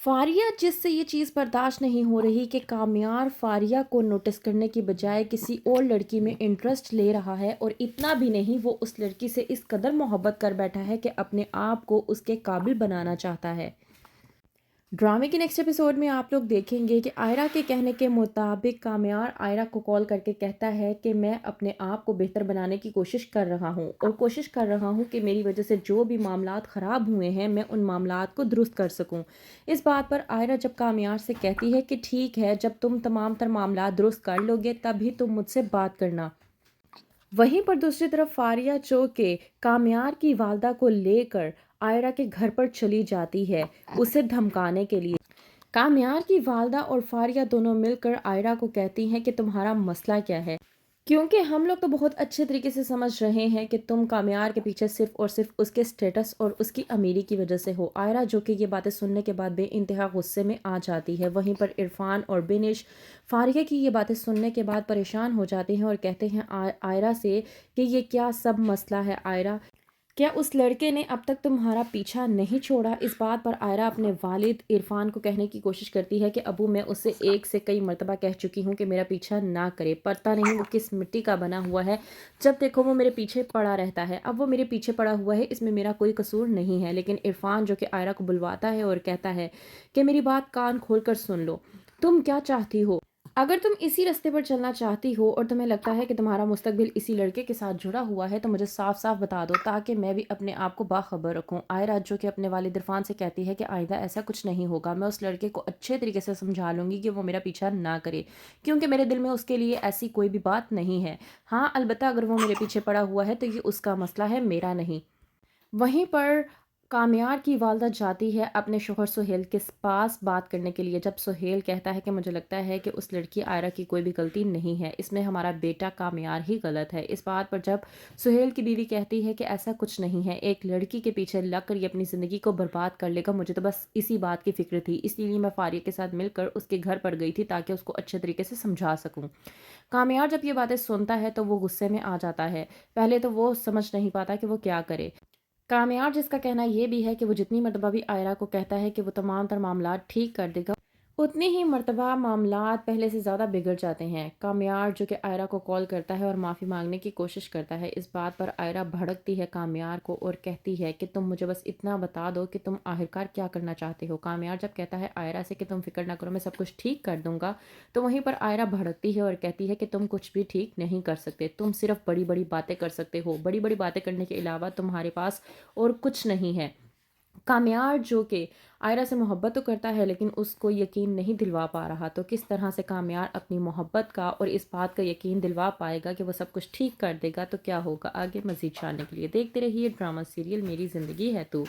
فاریہ جس سے یہ چیز برداشت نہیں ہو رہی کہ کامیار فاریہ کو نوٹس کرنے کی بجائے کسی اور لڑکی میں انٹرسٹ لے رہا ہے، اور اتنا بھی نہیں، وہ اس لڑکی سے اس قدر محبت کر بیٹھا ہے کہ اپنے آپ کو اس کے قابل بنانا چاہتا ہے۔ ڈرامے کے نیکسٹ ایپیسوڈ میں آپ لوگ دیکھیں گے کہ آئرا کے کہنے کے مطابق کامیار آئرا کو کال کر کے کہتا ہے کہ میں اپنے آپ کو بہتر بنانے کی کوشش کر رہا ہوں، اور کوشش کر رہا ہوں کہ میری وجہ سے جو بھی معاملات خراب ہوئے ہیں میں ان معاملات کو درست کر سکوں۔ اس بات پر آئرا جب کامیار سے کہتی ہے کہ ٹھیک ہے، جب تم تمام تر معاملات درست کر لو گے تب ہی تم مجھ سے بات کرنا۔ وہیں پر دوسری طرف فاریہ جو کہ کامیار کی والدہ کو لے کر آئرا کے گھر پر چلی جاتی ہے اسے دھمکانے کے لیے۔ کامیار کی والدہ اور فاریہ دونوں مل کر آئرا کو کہتی ہیں کہ تمہارا مسئلہ کیا ہے، کیونکہ ہم لوگ تو بہت اچھے طریقے سے سمجھ رہے ہیں کہ تم کامیار کے پیچھے صرف اور صرف اس کے سٹیٹس اور اس کی امیری کی وجہ سے ہو۔ آئرا جو کہ یہ باتیں سننے کے بعد بے انتہا غصے میں آ جاتی ہے۔ وہیں پر عرفان اور بنش فاریہ کی یہ باتیں سننے کے بعد پریشان ہو جاتے ہیں اور کہتے ہیں آئرا سے کہ یہ کیا سب مسئلہ ہے آئرا، کیا اس لڑکے نے اب تک تمہارا پیچھا نہیں چھوڑا؟ اس بات پر آئرا اپنے والد عرفان کو کہنے کی کوشش کرتی ہے کہ ابو میں اسے ایک سے کئی مرتبہ کہہ چکی ہوں کہ میرا پیچھا نہ کرے، پتہ نہیں وہ کس مٹی کا بنا ہوا ہے، جب دیکھو وہ میرے پیچھے پڑا رہتا ہے، اب وہ میرے پیچھے پڑا ہوا ہے، اس میں میرا کوئی قصور نہیں ہے۔ لیکن عرفان جو کہ آئرا کو بلواتا ہے اور کہتا ہے کہ میری بات کان کھول کر سن لو، تم کیا چاہتی ہو؟ اگر تم اسی راستے پر چلنا چاہتی ہو اور تمہیں لگتا ہے کہ تمہارا مستقبل اسی لڑکے کے ساتھ جڑا ہوا ہے تو مجھے صاف صاف بتا دو تاکہ میں بھی اپنے آپ کو باخبر رکھوں۔ آئرا جو کہ اپنے والد عرفان سے کہتی ہے کہ آئندہ ایسا کچھ نہیں ہوگا، میں اس لڑکے کو اچھے طریقے سے سمجھا لوں گی کہ وہ میرا پیچھا نہ کرے، کیونکہ میرے دل میں اس کے لیے ایسی کوئی بھی بات نہیں ہے۔ ہاں البتہ اگر وہ میرے پیچھے پڑا ہوا ہے تو یہ اس کا مسئلہ ہے، میرا نہیں۔ وہیں پر کامیار کی والدہ جاتی ہے اپنے شوہر سہیل کے پاس بات کرنے کے لیے، جب سہیل کہتا ہے کہ مجھے لگتا ہے کہ اس لڑکی آئرا کی کوئی بھی غلطی نہیں ہے، اس میں ہمارا بیٹا کامیار ہی غلط ہے۔ اس بات پر جب سہیل کی بیوی کہتی ہے کہ ایسا کچھ نہیں ہے، ایک لڑکی کے پیچھے لگ کر یہ اپنی زندگی کو برباد کر لے گا، مجھے تو بس اسی بات کی فکر تھی، اس لیے میں فاریہ کے ساتھ مل کر اس کے گھر پر گئی تھی تاکہ اس کو اچھے طریقے سے سمجھا سکوں۔ کامیار جب یہ باتیں سنتا ہے تو وہ غصے میں آ جاتا ہے، پہلے تو وہ سمجھ نہیں پاتا کہ وہ کیا کرے۔ کامیار جس کا کہنا یہ بھی ہے کہ وہ جتنی مرتبہ بھی آئرا کو کہتا ہے کہ وہ تمام تر معاملات ٹھیک کر دے گا، اتنی ہی مرتبہ معاملات پہلے سے زیادہ بگڑ جاتے ہیں۔ کامیار جو کہ آئرا کو کال کرتا ہے اور معافی مانگنے کی کوشش کرتا ہے، اس بات پر آئرا بھڑکتی ہے کامیار کو اور کہتی ہے کہ تم مجھے بس اتنا بتا دو کہ تم آخرکار کیا کرنا چاہتے ہو۔ کامیار جب کہتا ہے آئرا سے کہ تم فکر نہ کرو میں سب کچھ ٹھیک کر دوں گا، تو وہیں پر آئرا بھڑکتی ہے اور کہتی ہے کہ تم کچھ بھی ٹھیک نہیں کر سکتے، تم صرف بڑی بڑی باتیں کر سکتے ہو، بڑی بڑی باتیں کرنے کے علاوہ تمہارے پاس اور کچھ نہیں ہے۔ کامیار جو کہ آئرا سے محبت تو کرتا ہے لیکن اس کو یقین نہیں دلوا پا رہا، تو کس طرح سے کامیار اپنی محبت کا اور اس بات کا یقین دلوا پائے گا کہ وہ سب کچھ ٹھیک کر دے گا، تو کیا ہوگا آگے مزید جاننے کے لیے دیکھتے رہیے ڈرامہ سیریل میری زندگی ہے تو۔